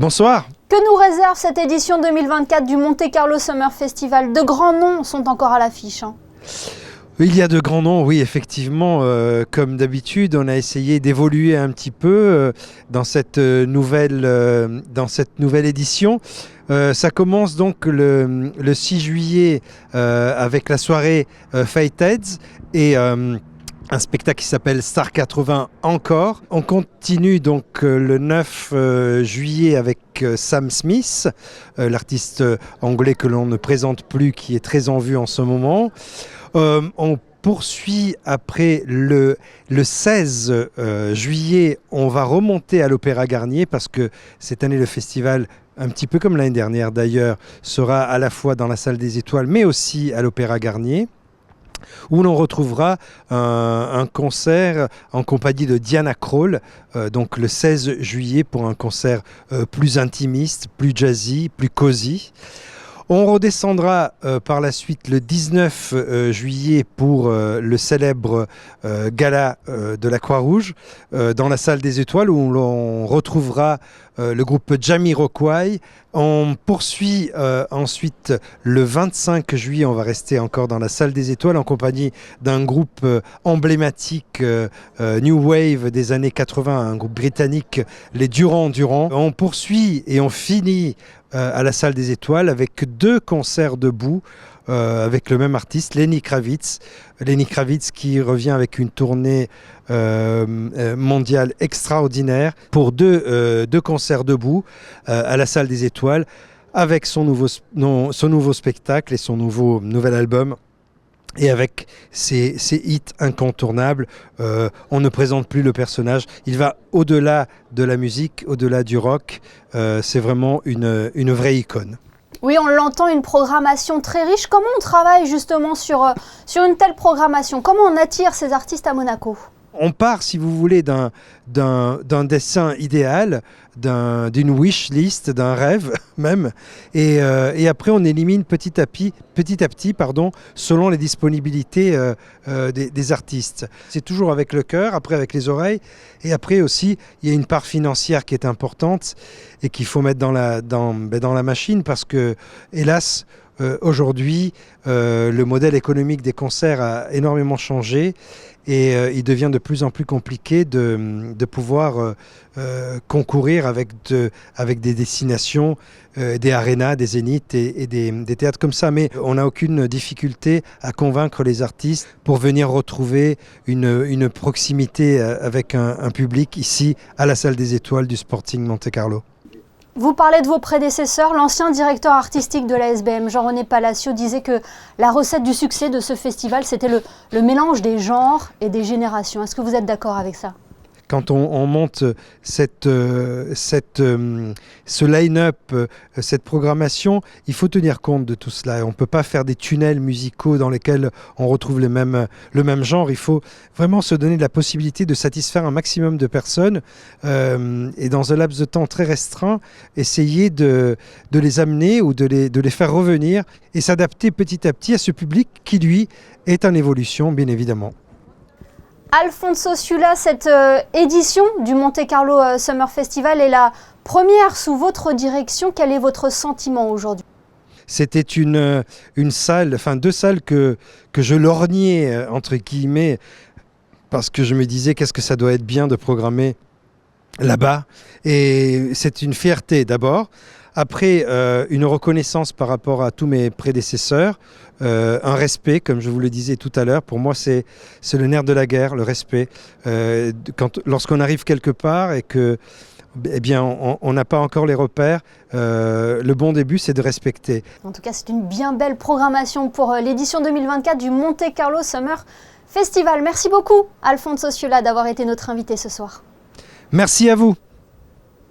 Bonsoir. Que nous réserve cette édition 2024 du Monte Carlo Summer Festival? De grands noms sont encore à l'affiche. Il y a de grands noms, oui, effectivement. Comme d'habitude, on a essayé d'évoluer un petit peu dans cette nouvelle édition. Ça commence donc le 6 juillet avec la soirée Fatheads et un spectacle qui s'appelle Star 80 encore. On continue donc le 9 juillet avec Sam Smith, l'artiste anglais que l'on ne présente plus, qui est très en vue en ce moment. On poursuit après le 16 juillet, on va remonter à l'Opéra Garnier parce que cette année le festival, un petit peu comme l'année dernière d'ailleurs, sera à la fois dans la salle des Étoiles mais aussi à l'Opéra Garnier, où l'on retrouvera un concert en compagnie de Diana Krall, donc le 16 juillet pour un concert plus intimiste, plus jazzy, plus cosy. On redescendra par la suite le 19 juillet pour le célèbre gala de la Croix-Rouge dans la salle des Étoiles où l'on retrouvera le groupe Jamiroquai. On poursuit ensuite le 25 juillet, on va rester encore dans la salle des Étoiles en compagnie d'un groupe emblématique New Wave des années 80, un groupe britannique, les Duran Duran. On poursuit et on finit à la salle des Étoiles avec 2 concerts debout avec le même artiste, Lenny Kravitz. Lenny Kravitz qui revient avec une tournée mondiale extraordinaire pour deux concerts debout à la salle des Étoiles avec son nouveau spectacle et son nouvel album. Et avec ses hits incontournables, on ne présente plus le personnage. Il va au-delà de la musique, au-delà du rock. C'est vraiment une vraie icône. Oui, on l'entend, une programmation très riche. Comment on travaille justement sur une telle programmation? Comment on attire ces artistes à Monaco? On part, si vous voulez, d'un dessin idéal, d'une wish list, d'un rêve même, et après on élimine petit à petit, selon les disponibilités des artistes. C'est toujours avec le cœur, après avec les oreilles, et après aussi il y a une part financière qui est importante et qu'il faut mettre dans la machine parce que, hélas, aujourd'hui, le modèle économique des concerts a énormément changé et il devient de plus en plus compliqué de pouvoir concourir avec des destinations, des arénas, des zéniths et des théâtres comme ça. Mais on n'a aucune difficulté à convaincre les artistes pour venir retrouver une proximité avec un public ici à la salle des Étoiles du Sporting Monte Carlo. Vous parlez de vos prédécesseurs. L'ancien directeur artistique de la SBM, Jean-René Palacio, disait que la recette du succès de ce festival, c'était le mélange des genres et des générations. Est-ce que vous êtes d'accord avec ça ? Quand on monte ce line-up, cette programmation, il faut tenir compte de tout cela. On ne peut pas faire des tunnels musicaux dans lesquels on retrouve le même genre. Il faut vraiment se donner la possibilité de satisfaire un maximum de personnes et dans un laps de temps très restreint, essayer de les amener ou de les faire revenir et s'adapter petit à petit à ce public qui, lui, est en évolution, bien évidemment. Alfonso Ciulla, cette édition du Monte Carlo Summer Festival est la première sous votre direction. Quel est votre sentiment aujourd'hui ? C'était une salle, enfin 2 salles que je lorgnais, entre guillemets, parce que je me disais qu'est-ce que ça doit être bien de programmer là-bas. Et c'est une fierté d'abord. Après, une reconnaissance par rapport à tous mes prédécesseurs, un respect, comme je vous le disais tout à l'heure. Pour moi, c'est le nerf de la guerre, le respect. Lorsqu'on arrive quelque part et que, on n'a pas encore les repères, le bon début, c'est de respecter. En tout cas, c'est une bien belle programmation pour l'édition 2024 du Monte Carlo Summer Festival. Merci beaucoup, Alfonso Ciulla, d'avoir été notre invité ce soir. Merci à vous.